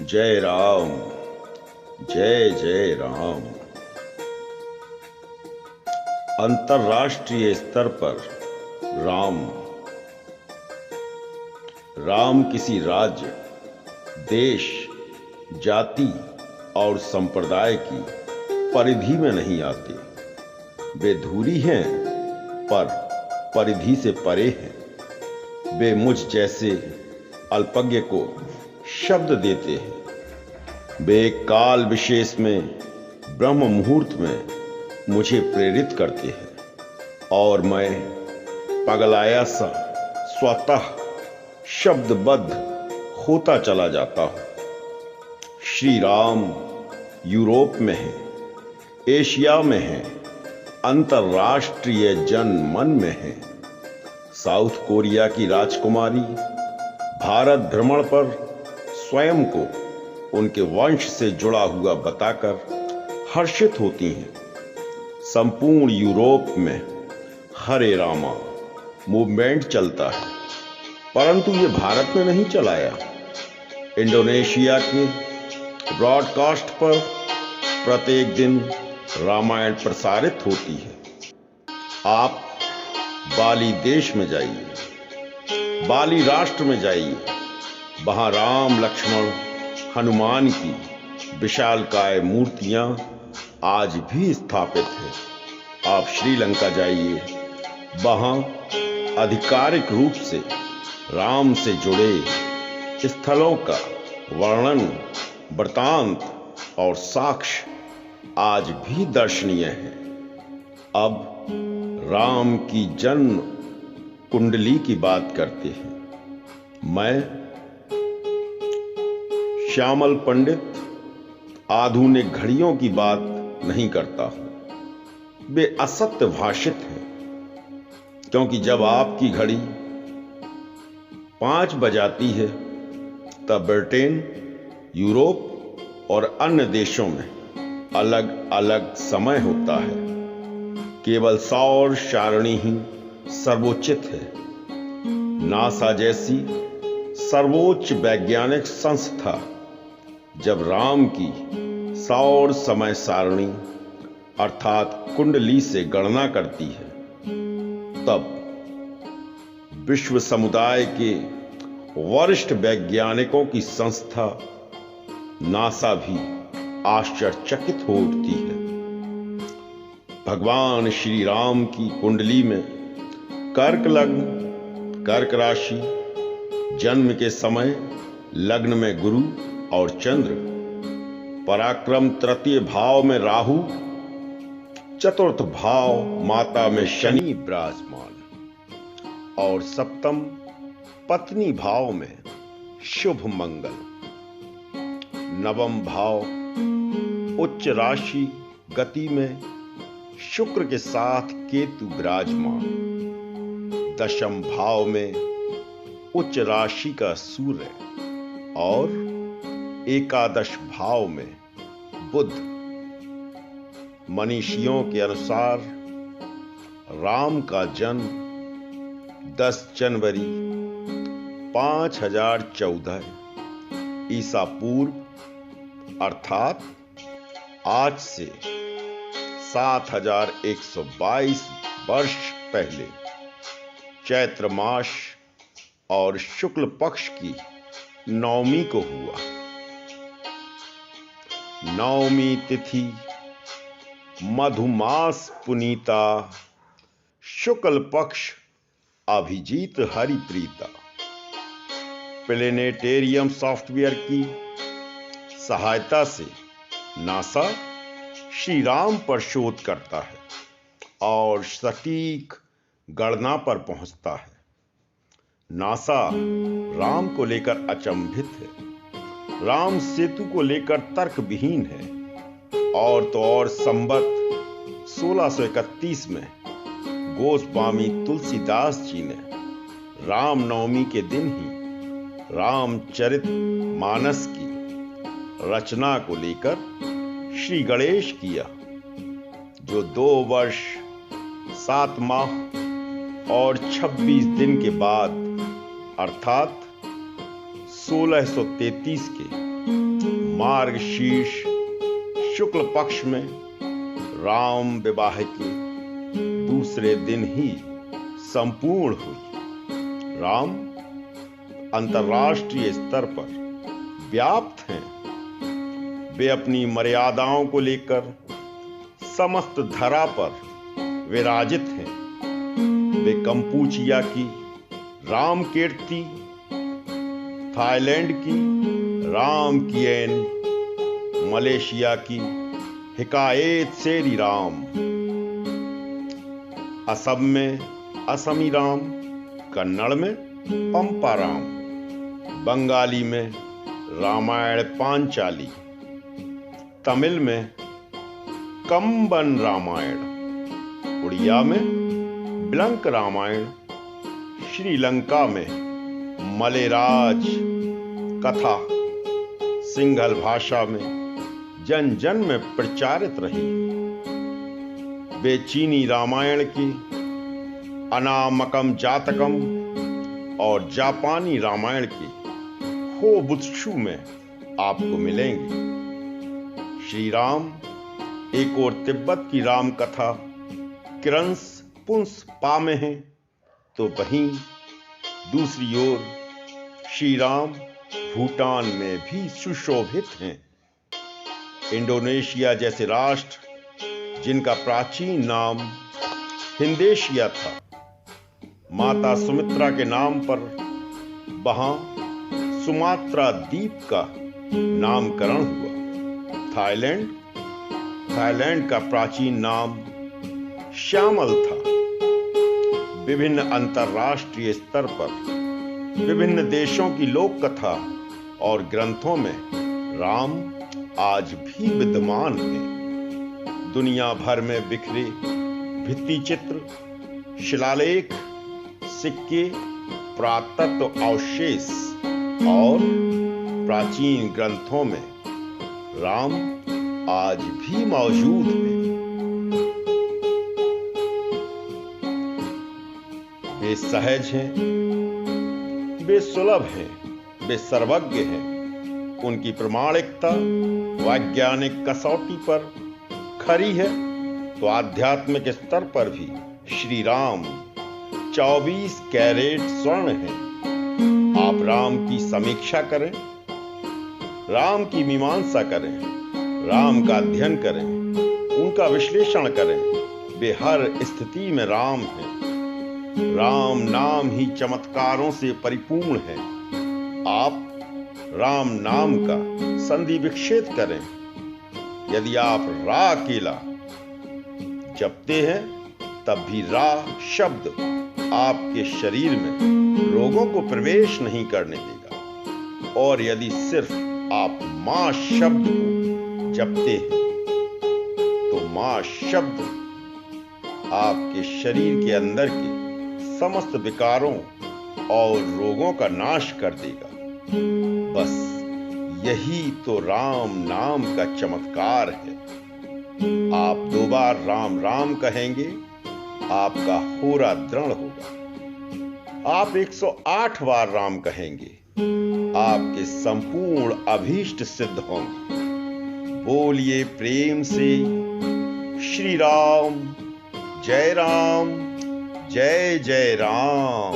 जय राम, जय जय राम। अंतर्राष्ट्रीय स्तर पर राम किसी राज्य, देश, जाति और संप्रदाय की परिधि में नहीं आते। वे दूरी हैं पर परिधि से परे हैं। वे मुझ जैसे अल्पज्ञ को शब्द देते हैं। वे एक काल विशेष में ब्रह्म मुहूर्त में मुझे प्रेरित करते हैं और मैं पगलाया सा स्वतः शब्दबद्ध होता चला जाता हूं। श्री राम यूरोप में है, एशिया में है, अंतर्राष्ट्रीय जन मन में है। साउथ कोरिया की राजकुमारी भारत भ्रमण पर स्वयं को उनके वंश से जुड़ा हुआ बताकर हर्षित होती हैं। संपूर्ण यूरोप में हरे रामा मूवमेंट चलता है, परंतु ये भारत में नहीं चलाया। इंडोनेशिया के ब्रॉडकास्ट पर प्रत्येक दिन रामायण प्रसारित होती है। आप बाली देश में जाइए, बाली राष्ट्र में जाइए, वहां राम, लक्ष्मण, हनुमान की विशालकाय मूर्तियां आज भी स्थापित हैं। आप श्रीलंका जाइए, वहां आधिकारिक रूप से राम से जुड़े स्थलों का वर्णन, वृत्तांत और साक्ष्य आज भी दर्शनीय है। अब राम की जन्म कुंडली की बात करते हैं। मैं श्यामल पंडित आधुनिक घड़ियों की बात नहीं करता हूं। वे असत्य भाषित हैं, क्योंकि जब आपकी घड़ी 5 बजाती है तब ब्रिटेन, यूरोप और अन्य देशों में अलग अलग समय होता है। केवल सौर सारणी ही सर्वोचित है। नासा जैसी सर्वोच्च वैज्ञानिक संस्था जब राम की सौर समय सारणी अर्थात कुंडली से गणना करती है, तब विश्व समुदाय के वरिष्ठ वैज्ञानिकों की संस्था नासा भी आश्चर्यचकित हो उठती है। भगवान श्री राम की कुंडली में कर्क लग्न, कर्क राशि, जन्म के समय लग्न में गुरु और चंद्र, पराक्रम तृतीय भाव में राहु, चतुर्थ भाव माता में शनि विराजमान और सप्तम पत्नी भाव में शुभ मंगल, नवम भाव उच्च राशि गति में शुक्र के साथ केतु विराजमान, दशम भाव में उच्च राशि का सूर्य और एकादश भाव में बुध। मनीषियों के अनुसार राम का जन्म 10 जनवरी 5014 ईसा पूर्व अर्थात आज से 7122 वर्ष पहले चैत्र मास और शुक्ल पक्ष की नवमी को हुआ। नवमी तिथि मधुमास पुनीता, शुक्ल पक्ष अभिजीत हरिप्रीता। प्लेनेटेरियम सॉफ्टवेयर की सहायता से नासा श्री राम पर शोध करता है और सटीक गणना पर पहुंचता है। नासा राम को लेकर अचंभित है, राम सेतु को लेकर तर्कविहीन है। और तो और संवत 1631 में गोस्वामी तुलसीदास जी ने रामनवमी के दिन ही रामचरित मानस की रचना को लेकर श्री गणेश किया, जो 2 वर्ष 7 माह और 26 दिन के बाद अर्थात 1633 के मार्गशीर्ष शुक्ल पक्ष में राम विवाह के दूसरे दिन ही संपूर्ण हुई। राम अंतर्राष्ट्रीय स्तर पर व्याप्त हैं। वे अपनी मर्यादाओं को लेकर समस्त धरा पर विराजित हैं। वे कंपूचिया की राम कीर्ति, थाईलैंड की राम किएन, मलेशिया की हिकायत सेरी राम, असम में असमी राम, कन्नड़ में पंपा राम, बंगाली में रामायण पांचाली, तमिल में कंबन रामायण, उड़िया में ब्लंक रामायण, श्रीलंका में मलेराज कथा सिंहल भाषा में जन जन में प्रचारित रही। वे चीनी रामायण की अनामकम जातकम और जापानी रामायण की होबुत्सु में आपको मिलेंगे। श्री राम एक और तिब्बत की राम कथा किरंस पुंस पा में है, तो वहीं दूसरी ओर श्री राम भूटान में भी सुशोभित हैं। इंडोनेशिया जैसे राष्ट्र जिनका प्राचीन नाम हिंदेशिया था, माता सुमित्रा के नाम पर वहां सुमात्रा द्वीप का नामकरण हुआ। थाईलैंड का प्राचीन नाम श्यामल था। विभिन्न अंतर्राष्ट्रीय स्तर पर विभिन्न देशों की लोक कथा और ग्रंथों में राम आज भी विद्यमान है। दुनिया भर में बिखरे भित्ति चित्र, शिलालेख, सिक्के, पुरातत्व अवशेष और प्राचीन ग्रंथों में राम आज भी मौजूद है। वे सहज हैं, वे सुलभ हैं, वे सर्वज्ञ हैं। उनकी प्रमाणिकता वैज्ञानिक कसौटी पर खरी है, तो आध्यात्मिक स्तर पर भी श्री राम 24 कैरेट स्वर्ण है। आप राम की समीक्षा करें, राम की मीमांसा करें, राम का अध्ययन करें, उनका विश्लेषण करें। वे हर स्थिति में राम हैं। राम नाम ही चमत्कारों से परिपूर्ण है। आप राम नाम का संधि विच्छेद करें। यदि आप रा अकेला जपते हैं, तब भी रा शब्द आपके शरीर में रोगों को प्रवेश नहीं करने देगा। और यदि सिर्फ आप मां शब्द को जपते हैं, तो मां शब्द आपके शरीर के अंदर के समस्त विकारों और रोगों का नाश कर देगा। बस यही तो राम नाम का चमत्कार है। आप 2 बार राम राम कहेंगे, आपका होरा दृढ़ होगा। आप 108 बार राम कहेंगे, आपके संपूर्ण अभीष्ट सिद्ध होंगे। बोलिए प्रेम से श्री राम, जय राम, जय जय राम।